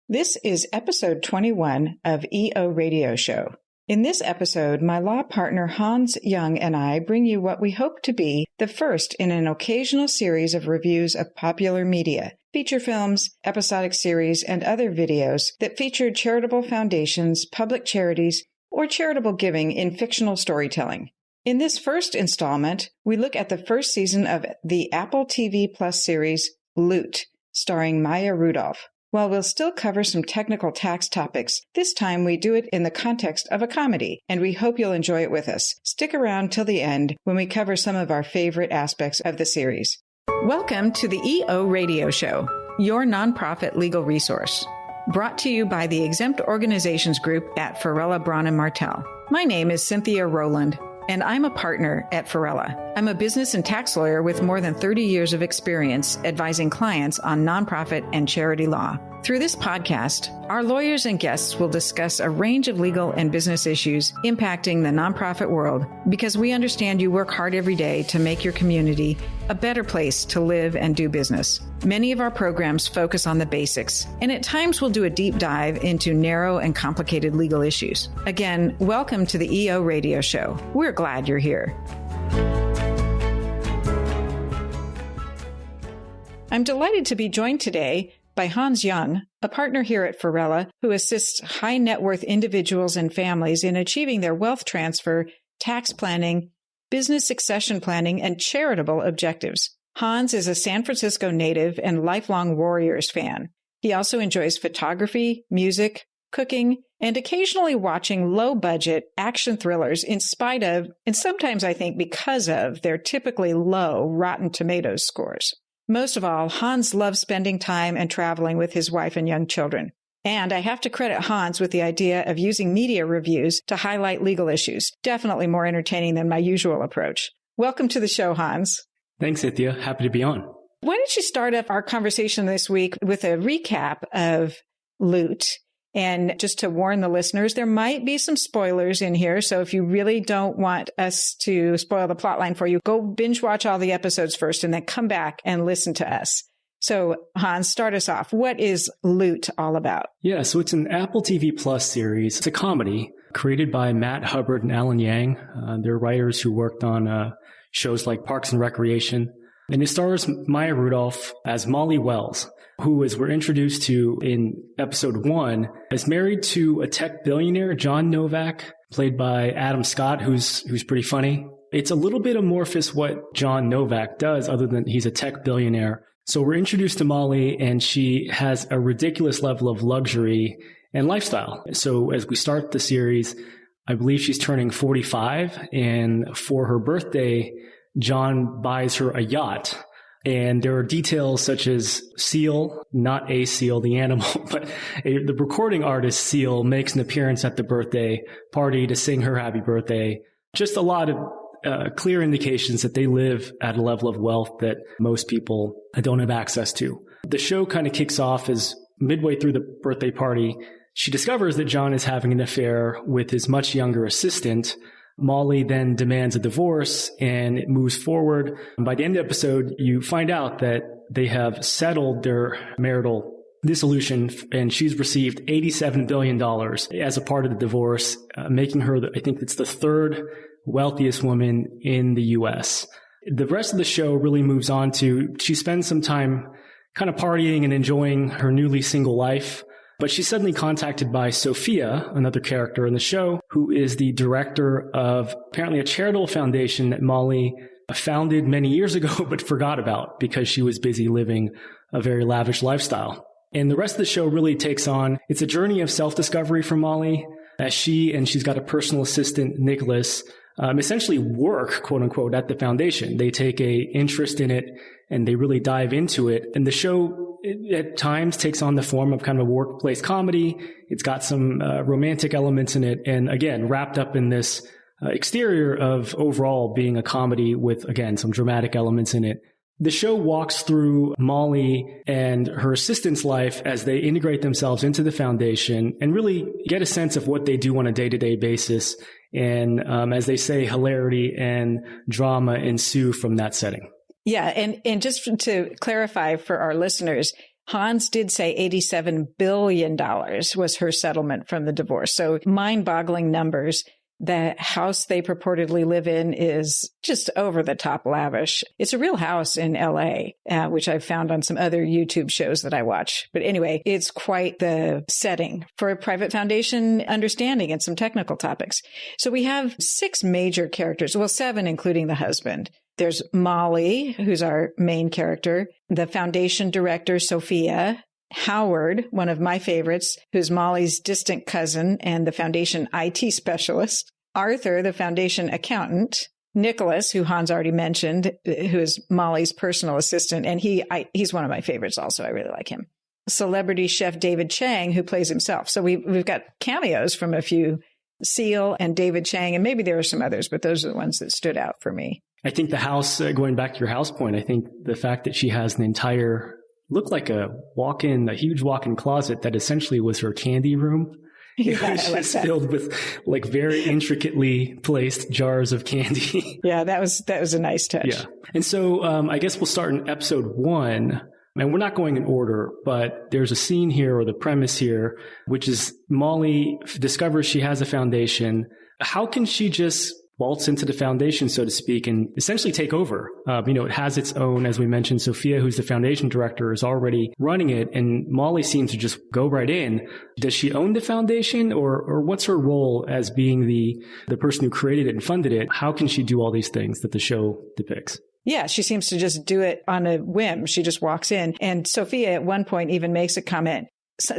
This is episode 21 of EO Radio Show. In this episode, my law partner Hans Young and I bring you what we hope to be the first in an occasional series of reviews of popular media, feature films, episodic series, and other videos that feature charitable foundations, public charities, or charitable giving in fictional storytelling. In this first installment, we look at the first season of the Apple TV Plus series, Loot, starring Maya Rudolph. While we'll still cover some technical tax topics, this time we do it in the context of a comedy, and we hope you'll enjoy it with us. Stick around till the end when we cover some of our favorite aspects of the series. Welcome to the EO Radio Show, your nonprofit legal resource. Brought to you by the Exempt Organizations Group at Farella, Braun & Martel. My name is Cynthia Rowland, and I'm a partner at Farella. I'm a business and tax lawyer with more than 30 years of experience advising clients on nonprofit and charity law. Through this podcast, our lawyers and guests will discuss a range of legal and business issues impacting the nonprofit world because we understand you work hard every day to make your community a better place to live and do business. Many of our programs focus on the basics, and at times we'll do a deep dive into narrow and complicated legal issues. Again, welcome to the EO Radio Show. We're glad you're here. I'm delighted to be joined today by Hans Young, a partner here at Farella who assists high net worth individuals and families in achieving their wealth transfer, tax planning, business succession planning, and charitable objectives. Hans is a San Francisco native and lifelong Warriors fan. He also enjoys photography, music, cooking, and occasionally watching low-budget action thrillers in spite of, and sometimes I think because of, their typically low Rotten Tomatoes scores. Most of all, Hans loves spending time and traveling with his wife and young children. And I have to credit Hans with the idea of using media reviews to highlight legal issues. Definitely more entertaining than my usual approach. Welcome to the show, Hans. Thanks, Cynthia. Happy to be on. Why don't you start up our conversation this week with a recap of Loot? And just to warn the listeners, there might be some spoilers in here. So if you really don't want us to spoil the plotline for you, go binge watch all the episodes first and then come back and listen to us. So Hans, start us off. What is Loot all about? Yeah, so it's an Apple TV Plus series. It's a comedy created by Matt Hubbard and Alan Yang. They're writers who worked on shows like Parks and Recreation. And it stars Maya Rudolph as Molly Wells, who, as we're introduced to in episode 1, is married to a tech billionaire, John Novak, played by Adam Scott, who's pretty funny. It's a little bit amorphous what John Novak does, other than he's a tech billionaire. So we're introduced to Molly, and she has a ridiculous level of luxury and lifestyle. So as we start the series, I believe she's turning 45, and for her birthday, John buys her a yacht. And there are details such as Seal, not a seal, the animal, but the recording artist Seal makes an appearance at the birthday party to sing her happy birthday. Just a lot of clear indications that they live at a level of wealth that most people don't have access to. The show kind of kicks off as midway through the birthday party, she discovers that John is having an affair with his much younger assistant. Molly then demands a divorce, and it moves forward. And by the end of the episode, you find out that they have settled their marital dissolution, and she's received $87 billion as a part of the divorce, making her, I think it's the third wealthiest woman in the U.S. The rest of the show really moves on to, she spends some time kind of partying and enjoying her newly single life. But she's suddenly contacted by Sophia, another character in the show, who is the director of apparently a charitable foundation that Molly founded many years ago but forgot about because she was busy living a very lavish lifestyle. And the rest of the show really takes on, it's a journey of self-discovery for Molly as she's got a personal assistant, Nicholas, essentially work, quote unquote, at the foundation. They take a interest in it and they really dive into it. And the show at times takes on the form of kind of a workplace comedy. It's got some romantic elements in it. And again, wrapped up in this exterior of overall being a comedy with, again, some dramatic elements in it. The show walks through Molly and her assistant's life as they integrate themselves into the foundation and really get a sense of what they do on a day-to-day basis. And as they say, hilarity and drama ensue from that setting. Yeah. And just to clarify for our listeners, Hans did say $87 billion was her settlement from the divorce. So mind-boggling numbers. The house they purportedly live in is just over the top lavish. It's a real house in LA, which I've found on some other YouTube shows that I watch. But anyway, it's quite the setting for a private foundation understanding and some technical topics. So we have 6 major characters, well, 7, including the husband. There's Molly, who's our main character, the foundation director, Sophia, Howard, one of my favorites, who's Molly's distant cousin and the foundation IT specialist, Arthur, the foundation accountant, Nicholas, who Hans already mentioned, who is Molly's personal assistant, and he's one of my favorites also. I really like him. Celebrity chef David Chang, who plays himself. So we've got cameos from a few, Seal and David Chang, and maybe there are some others, but those are the ones that stood out for me. I think the house, going back to your house point, I think the fact that she has an entire looked like a huge walk-in closet that essentially was her candy room. It was just filled with like very intricately placed jars of candy. Yeah, that was a nice touch. Yeah. And so I guess we'll start in episode 1. And we're not going in order, but there's a scene here, or the premise here, which is Molly discovers she has a foundation. How can she just waltz into the foundation, so to speak, and essentially take over? It has its own, as we mentioned, Sophia, who's the foundation director, is already running it, and Molly seems to just go right in. Does she own the foundation, or what's her role as being the person who created it and funded it? How can she do all these things that the show depicts? Yeah, she seems to just do it on a whim. She just walks in. And Sophia at one point even makes a comment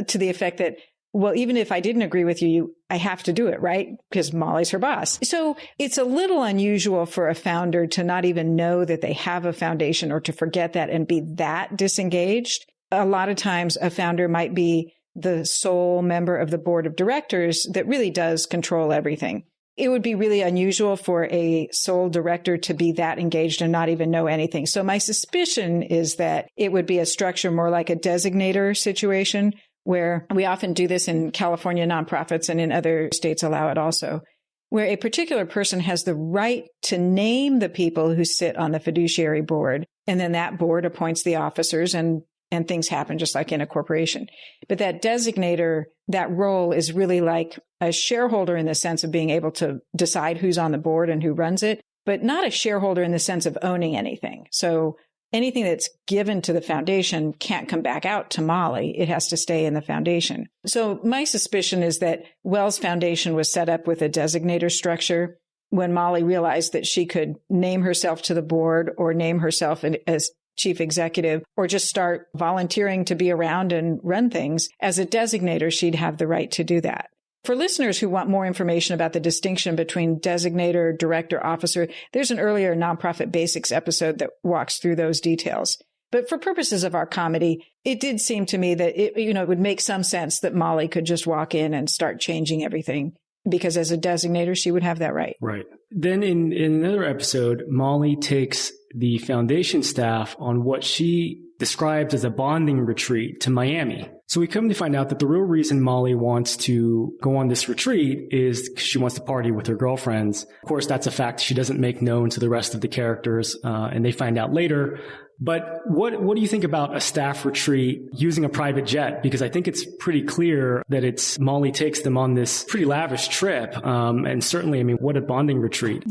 to the effect that, well, even if I didn't agree with you, I have to do it, right? Because Molly's her boss. So it's a little unusual for a founder to not even know that they have a foundation, or to forget that and be that disengaged. A lot of times a founder might be the sole member of the board of directors that really does control everything. It would be really unusual for a sole director to be that engaged and not even know anything. So my suspicion is that it would be a structure more like a designator situation, where we often do this in California nonprofits, and in other states allow it also, where a particular person has the right to name the people who sit on the fiduciary board. And then that board appoints the officers, and things happen just like in a corporation. But that designator, that role is really like a shareholder in the sense of being able to decide who's on the board and who runs it, but not a shareholder in the sense of owning anything. So anything that's given to the foundation can't come back out to Molly. It has to stay in the foundation. So my suspicion is that Wells Foundation was set up with a designator structure when Molly realized that she could name herself to the board, or name herself as chief executive, or just start volunteering to be around and run things. As a designator, she'd have the right to do that. For listeners who want more information about the distinction between designator, director, officer, there's an earlier Nonprofit Basics episode that walks through those details. But for purposes of our comedy, it did seem to me that it would make some sense that Molly could just walk in and start changing everything, because as a designator, she would have that right. Right. Then in another episode, Molly takes the foundation staff on what she described as a bonding retreat to Miami. So we come to find out that the real reason Molly wants to go on this retreat is because she wants to party with her girlfriends. Of course, that's a fact she doesn't make known to the rest of the characters, and they find out later. But what do you think about a staff retreat using a private jet? Because I think it's pretty clear that it's Molly takes them on this pretty lavish trip. And certainly, what a bonding retreat.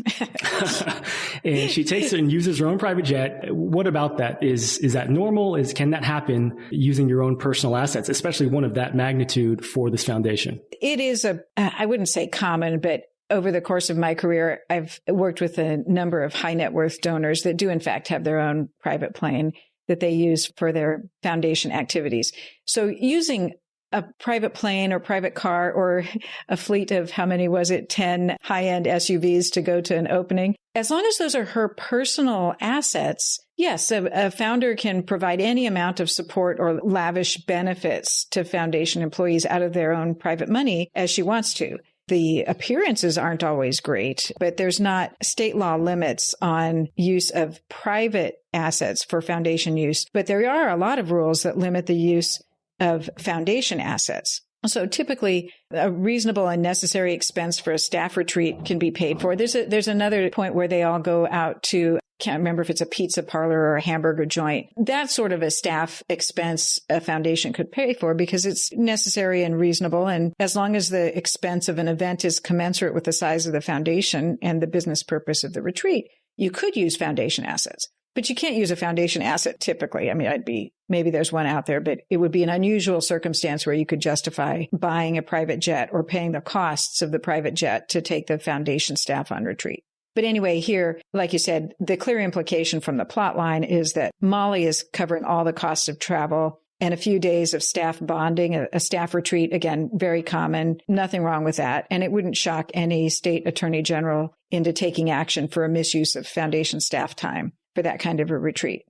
And she takes it and uses her own private jet. What about that? Is that normal? Can that happen using your own personal assets, especially one of that magnitude for this foundation? It is I wouldn't say common, but over the course of my career, I've worked with a number of high net worth donors that do, in fact, have their own private plane that they use for their foundation activities. So using a private plane or private car or a fleet of, 10 high-end SUVs to go to an opening, as long as those are her personal assets, yes, a founder can provide any amount of support or lavish benefits to foundation employees out of their own private money as she wants to. The appearances aren't always great, but there's not state law limits on use of private assets for foundation use. But there are a lot of rules that limit the use of foundation assets. So typically a reasonable and necessary expense for a staff retreat can be paid for. There's another point where they all go out to, can't remember if it's a pizza parlor or a hamburger joint. That's sort of a staff expense a foundation could pay for because it's necessary and reasonable. And as long as the expense of an event is commensurate with the size of the foundation and the business purpose of the retreat, you could use foundation assets. But you can't use a foundation asset typically. I mean, maybe there's one out there, but it would be an unusual circumstance where you could justify buying a private jet or paying the costs of the private jet to take the foundation staff on retreat. But anyway, here, like you said, the clear implication from the plot line is that Molly is covering all the costs of travel and a few days of staff bonding, a staff retreat, again, very common, nothing wrong with that. And it wouldn't shock any state attorney general into taking action for a misuse of foundation staff time for that kind of a retreat.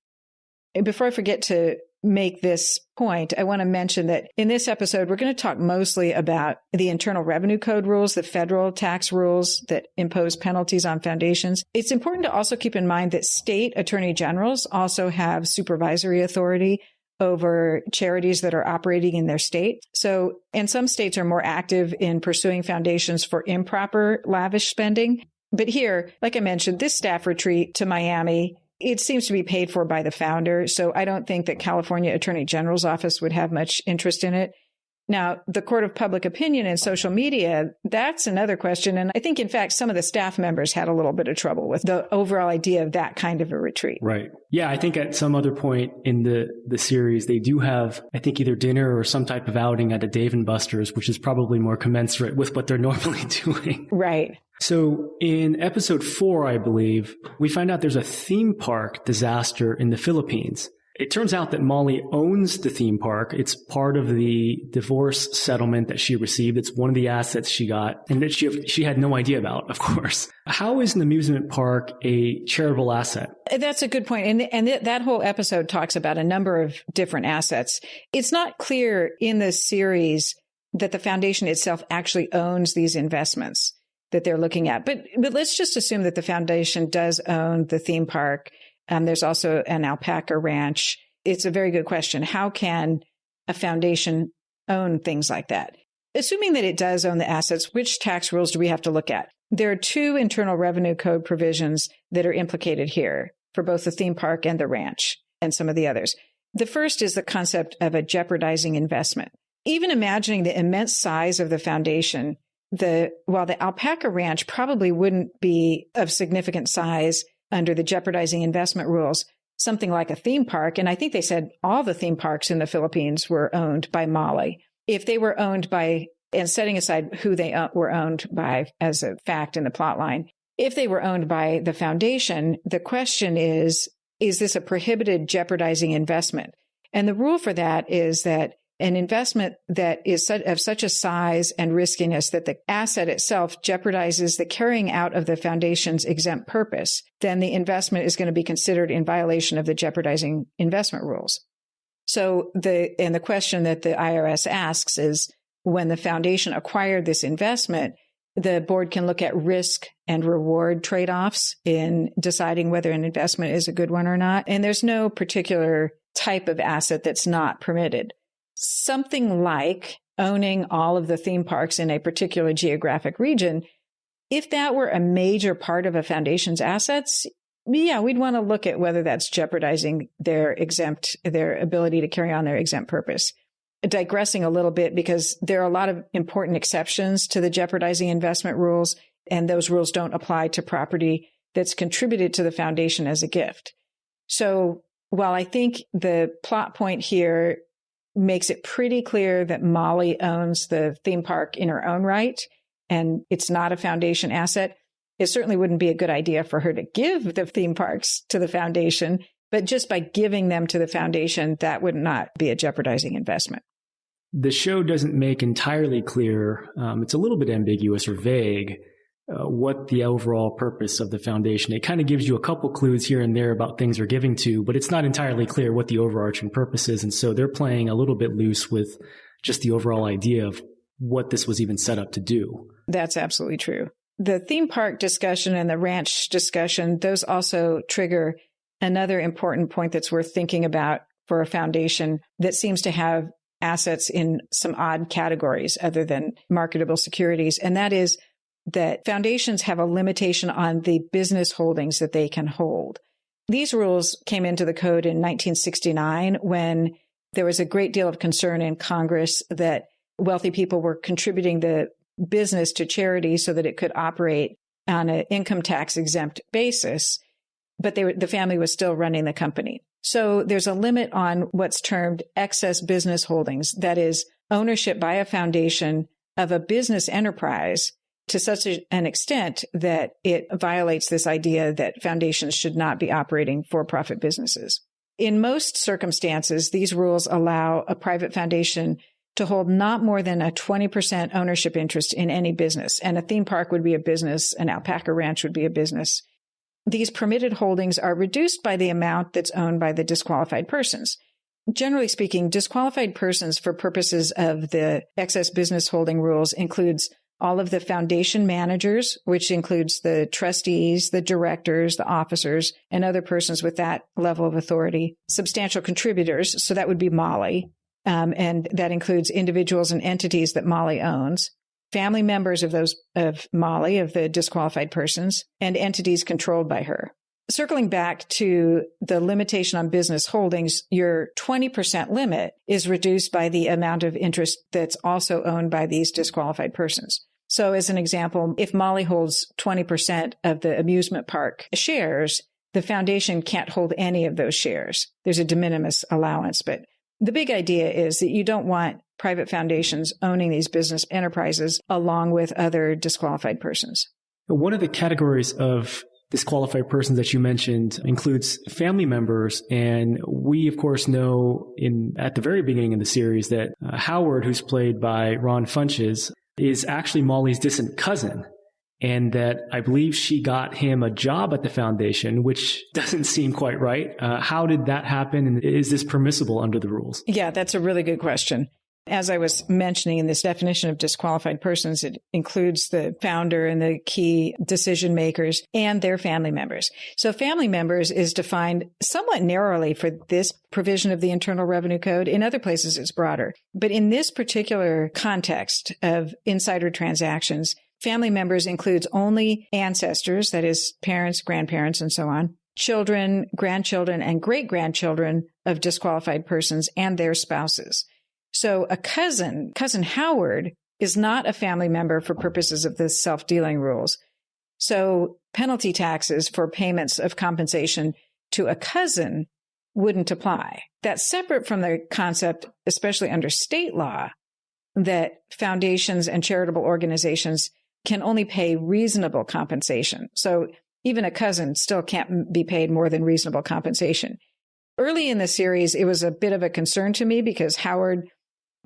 And before I forget to make this point, I want to mention that in this episode, we're going to talk mostly about the Internal Revenue Code rules, the federal tax rules that impose penalties on foundations. It's important to also keep in mind that state attorney generals also have supervisory authority over charities that are operating in their state. So, and some states are more active in pursuing foundations for improper lavish spending. But here, like I mentioned, this staff retreat to Miami, it seems to be paid for by the founder. So I don't think that California Attorney General's office would have much interest in it. Now, the court of public opinion and social media, that's another question. And I think, in fact, some of the staff members had a little bit of trouble with the overall idea of that kind of a retreat. Right. Yeah, I think at some other point in the series, they do have, I think, either dinner or some type of outing at a Dave & Buster's, which is probably more commensurate with what they're normally doing. Right. So in episode 4, I believe, we find out there's a theme park disaster in the Philippines. It turns out that Molly owns the theme park. It's part of the divorce settlement that she received. It's one of the assets she got and that she had no idea about, of course. How is an amusement park a charitable asset? That's a good point. And that whole episode talks about a number of different assets. It's not clear in this series that the foundation itself actually owns these investments that they're looking at. But let's just assume that the foundation does own the theme park. There's also an alpaca ranch. It's a very good question. How can a foundation own things like that? Assuming that it does own the assets, which tax rules do we have to look at? There are 2 Internal Revenue Code provisions that are implicated here for both the theme park and the ranch and some of the others. The first is the concept of a jeopardizing investment. Even imagining the immense size of the foundation, while the alpaca ranch probably wouldn't be of significant size under the jeopardizing investment rules, something like a theme park. And I think they said all the theme parks in the Philippines were owned by Molly. If they were owned by, and setting aside who they were owned by as a fact in the plot line, if they were owned by the foundation, the question is this a prohibited jeopardizing investment? And the rule for that is that an investment that is of such a size and riskiness that the asset itself jeopardizes the carrying out of the foundation's exempt purpose, then the investment is going to be considered in violation of the jeopardizing investment rules. So the question that the IRS asks is, when the foundation acquired this investment, the board can look at risk and reward trade-offs in deciding whether an investment is a good one or not. And there's no particular type of asset that's not permitted. Something like owning all of the theme parks in a particular geographic region, if that were a major part of a foundation's assets, yeah, we'd want to look at whether that's jeopardizing their ability to carry on their exempt purpose. Digressing a little bit, because there are a lot of important exceptions to the jeopardizing investment rules, and those rules don't apply to property that's contributed to the foundation as a gift. So while I think the plot point here makes it pretty clear that Molly owns the theme park in her own right, and it's not a foundation asset, it certainly wouldn't be a good idea for her to give the theme parks to the foundation, but just by giving them to the foundation, that would not be a jeopardizing investment. The show doesn't make entirely clear, it's a little bit ambiguous or vague, what the overall purpose of the foundation. It kind of gives you a couple clues here and there about things they're giving to, but it's not entirely clear what the overarching purpose is. And so they're playing a little bit loose with just the overall idea of what this was even set up to do. That's absolutely true. The theme park discussion and the ranch discussion, those also trigger another important point that's worth thinking about for a foundation that seems to have assets in some odd categories other than marketable securities. And that is that foundations have a limitation on the business holdings that they can hold. These rules came into the code in 1969 when there was a great deal of concern in Congress that wealthy people were contributing the business to charity so that it could operate on an income tax exempt basis, but the family was still running the company. So there's a limit on what's termed excess business holdings, that is, ownership by a foundation of a business enterprise to such an extent that it violates this idea that foundations should not be operating for-profit businesses. In most circumstances, these rules allow a private foundation to hold not more than a 20% ownership interest in any business. And a theme park would be a business, an alpaca ranch would be a business. These permitted holdings are reduced by the amount that's owned by the disqualified persons. Generally speaking, disqualified persons for purposes of the excess business holding rules includes all of the foundation managers, which includes the trustees, the directors, the officers, and other persons with that level of authority, substantial contributors. So that would be Molly. And that includes individuals and entities that Molly owns, family members of Molly, of the disqualified persons, and entities controlled by her. Circling back to the limitation on business holdings, your 20% limit is reduced by the amount of interest that's also owned by these disqualified persons. So as an example, if Molly holds 20% of the amusement park shares, the foundation can't hold any of those shares. There's a de minimis allowance, but the big idea is that you don't want private foundations owning these business enterprises along with other disqualified persons. One of the categories of disqualified persons that you mentioned includes family members. And we, of course, know at the very beginning of the series that Howard, who's played by Ron Funches, is actually Molly's distant cousin. And that I believe she got him a job at the foundation, which doesn't seem quite right. How did that happen? And is this permissible under the rules? Yeah, that's a really good question. As I was mentioning in this definition of disqualified persons, it includes the founder and the key decision makers and their family members. So family members is defined somewhat narrowly for this provision of the Internal Revenue Code. In other places, it's broader. But in this particular context of insider transactions, family members includes only ancestors, that is, parents, grandparents, and so on, children, grandchildren, and great-grandchildren of disqualified persons and their spouses. So a cousin Howard, is not a family member for purposes of the self-dealing rules. So penalty taxes for payments of compensation to a cousin wouldn't apply. That's separate from the concept, especially under state law, that foundations and charitable organizations can only pay reasonable compensation. So even a cousin still can't be paid more than reasonable compensation. Early in the series, it was a bit of a concern to me because Howard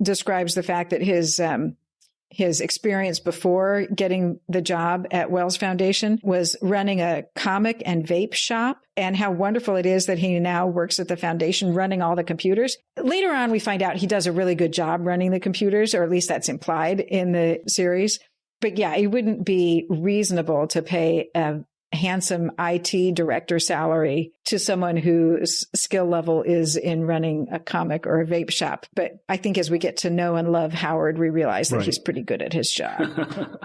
describes the fact that his experience before getting the job at Wells Foundation was running a comic and vape shop, and how wonderful it is that he now works at the foundation running all the computers. Later on, we find out he does a really good job running the computers, or at least that's implied in the series. But yeah, it wouldn't be reasonable to pay a handsome IT director salary to someone whose skill level is in running a comic or a vape shop. But I think as we get to know and love Howard, we realize that he's pretty good at his job.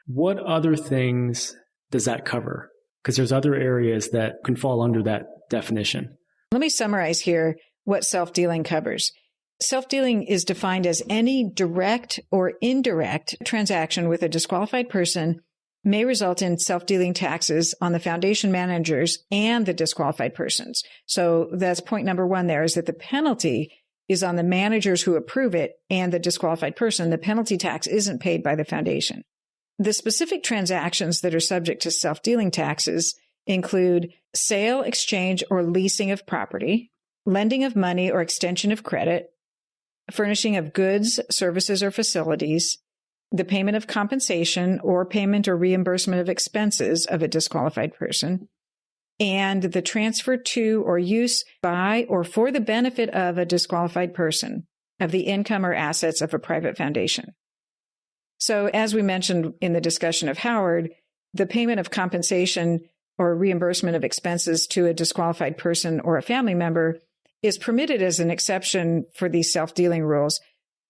What other things does that cover? Because there's other areas that can fall under that definition. Let me summarize here what self-dealing covers. Self-dealing is defined as any direct or indirect transaction with a disqualified person may result in self-dealing taxes on the foundation managers and the disqualified persons. So that's point number one there, is that the penalty is on the managers who approve it and the disqualified person. The penalty tax isn't paid by the foundation. The specific transactions that are subject to self-dealing taxes include sale, exchange, or leasing of property, lending of money or extension of credit, furnishing of goods, services, or facilities, the payment of compensation or payment or reimbursement of expenses of a disqualified person, and the transfer to or use by or for the benefit of a disqualified person of the income or assets of a private foundation. So as we mentioned in the discussion of Howard, the payment of compensation or reimbursement of expenses to a disqualified person or a family member is permitted as an exception for these self-dealing rules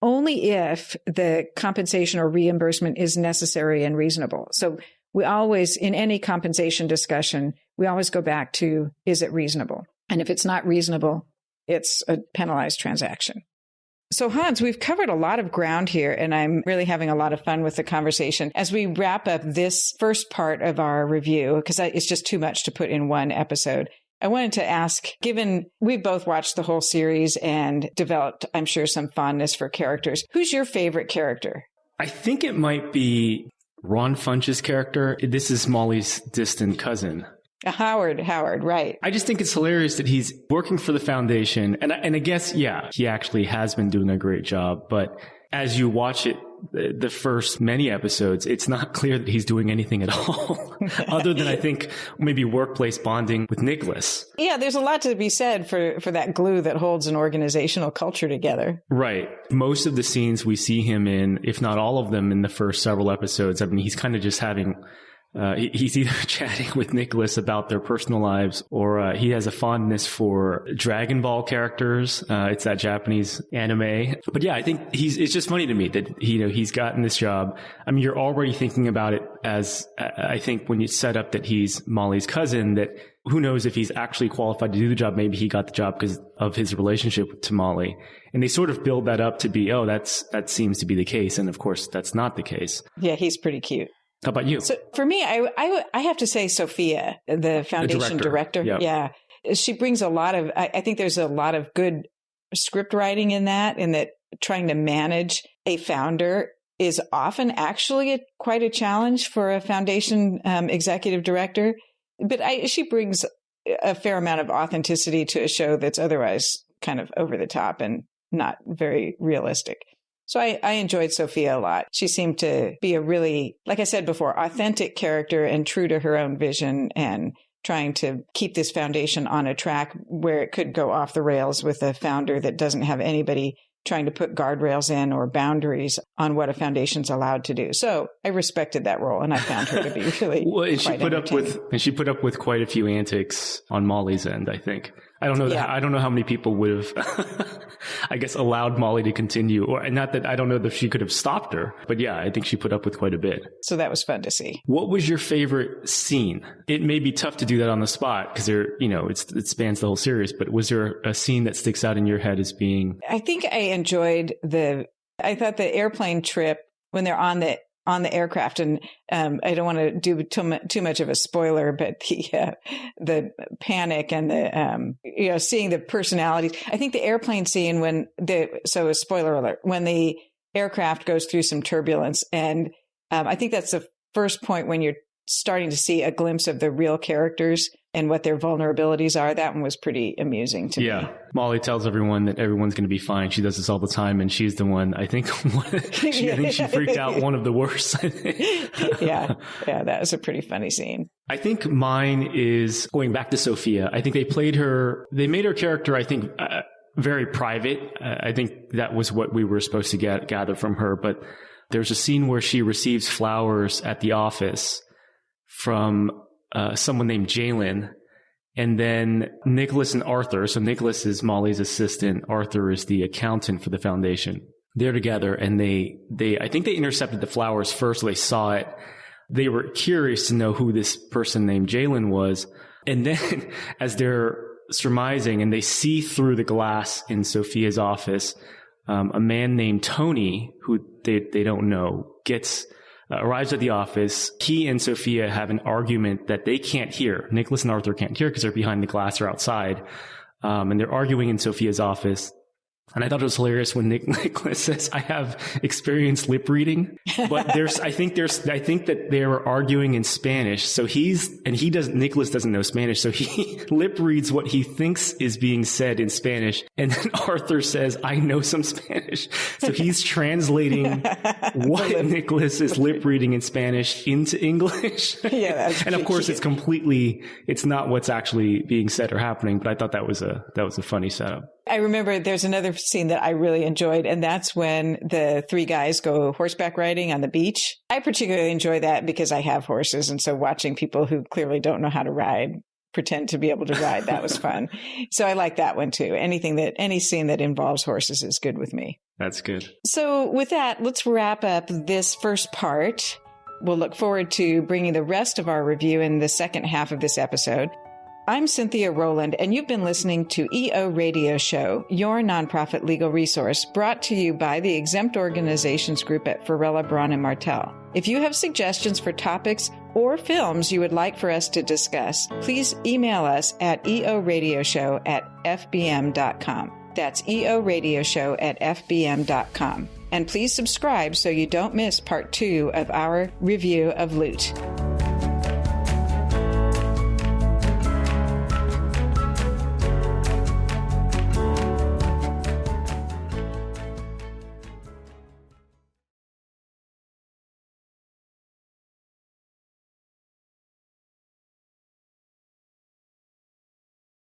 only if the compensation or reimbursement is necessary and reasonable. So we always, in any compensation discussion, we always go back to, is it reasonable? And if it's not reasonable, it's a penalized transaction. So Hans, we've covered a lot of ground here, and I'm really having a lot of fun with the conversation. As we wrap up this first part of our review, because it's just too much to put in one episode, I wanted to ask, given we've both watched the whole series and developed, I'm sure, some fondness for characters, who's your favorite character? I think it might be Ron Funch's character. This is Molly's distant cousin. Howard, right. I just think it's hilarious that he's working for the foundation. And I guess, yeah, he actually has been doing a great job. But as you watch it, the first many episodes, it's not clear that he's doing anything at all, other than I think maybe workplace bonding with Nicholas. Yeah, there's a lot to be said for that glue that holds an organizational culture together. Right. Most of the scenes we see him in, if not all of them in the first several episodes, I mean, he's kind of just having... he's either chatting with Nicholas about their personal lives, or he has a fondness for Dragon Ball characters. It's that Japanese anime. But yeah, I think it's just funny to me that, he's gotten this job. I mean, you're already thinking about it as, I think when you set up that he's Molly's cousin, that who knows if he's actually qualified to do the job. Maybe he got the job because of his relationship to Molly. And they sort of build that up to be, that seems to be the case. And of course, that's not the case. Yeah, he's pretty cute. How about you? So for me, I have to say Sophia, the foundation director. Yep. Yeah. She brings a lot of, I think there's a lot of good script writing in that trying to manage a founder is often actually quite a challenge for a foundation executive director. But she brings a fair amount of authenticity to a show that's otherwise kind of over the top and not very realistic. So I enjoyed Sophia a lot. She seemed to be a really, like I said before, authentic character and true to her own vision and trying to keep this foundation on a track where it could go off the rails with a founder that doesn't have anybody trying to put guardrails in or boundaries on what a foundation's allowed to do. So I respected that role, and I found her to be really well, and she put up with quite a few antics on Molly's end, I think. I don't know. Yeah. I don't know how many people would have, I guess, allowed Molly to continue, or not that I don't know that she could have stopped her, but yeah, I think she put up with quite a bit. So that was fun to see. What was your favorite scene? It may be tough to do that on the spot because it spans the whole series, but was there a scene that sticks out in your head as being? I think I enjoyed I thought the airplane trip when they're on the aircraft, and I don't want to do too much of a spoiler, but the panic and the seeing the personalities. I think the airplane scene so a spoiler alert, when the aircraft goes through some turbulence, and I think that's the first point when you're starting to see a glimpse of the real characters and what their vulnerabilities are. That one was pretty amusing to me. Yeah. Molly tells everyone that everyone's going to be fine. She does this all the time. And she's the one, I think, she freaked out one of the worst. Yeah. That was a pretty funny scene. I think mine is going back to Sophia. I think they made her character, I think, very private. I think that was what we were supposed to gather from her. But there's a scene where she receives flowers at the office from someone named Jalen, and then Nicholas and Arthur. So Nicholas is Molly's assistant. Arthur is the accountant for the foundation. They're together, and I think they intercepted the flowers first. So they saw it. They were curious to know who this person named Jalen was. And then as they're surmising and they see through the glass in Sophia's office, a man named Tony, who they don't know, arrives at the office. He and Sophia have an argument that they can't hear. Nicholas and Arthur can't hear because they're behind the glass or outside. And they're arguing in Sophia's office. And I thought it was hilarious when Nicholas says, I have experienced lip reading, but I think that they were arguing in Spanish. So Nicholas doesn't know Spanish. So he lip reads what he thinks is being said in Spanish. And then Arthur says, I know some Spanish. So he's translating what Nicholas is lip reading in Spanish into English. Yeah. And of course it's not what's actually being said or happening, but I thought that was a funny setup. I remember there's another scene that I really enjoyed, and that's when the three guys go horseback riding on the beach. I particularly enjoy that because I have horses, and so watching people who clearly don't know how to ride pretend to be able to ride. That was fun. So I like that one too. Any scene that involves horses is good with me. That's good. So with that, let's wrap up this first part. We'll look forward to bringing the rest of our review in the second half of this episode. I'm Cynthia Rowland, and you've been listening to EO Radio Show, your nonprofit legal resource, brought to you by the Exempt Organizations Group at Farella, Braun, and Martel. If you have suggestions for topics or films you would like for us to discuss, please email us at eoradioshow@fbm.com. That's eoradioshow@fbm.com. And please subscribe so you don't miss part 2 of our review of Loot.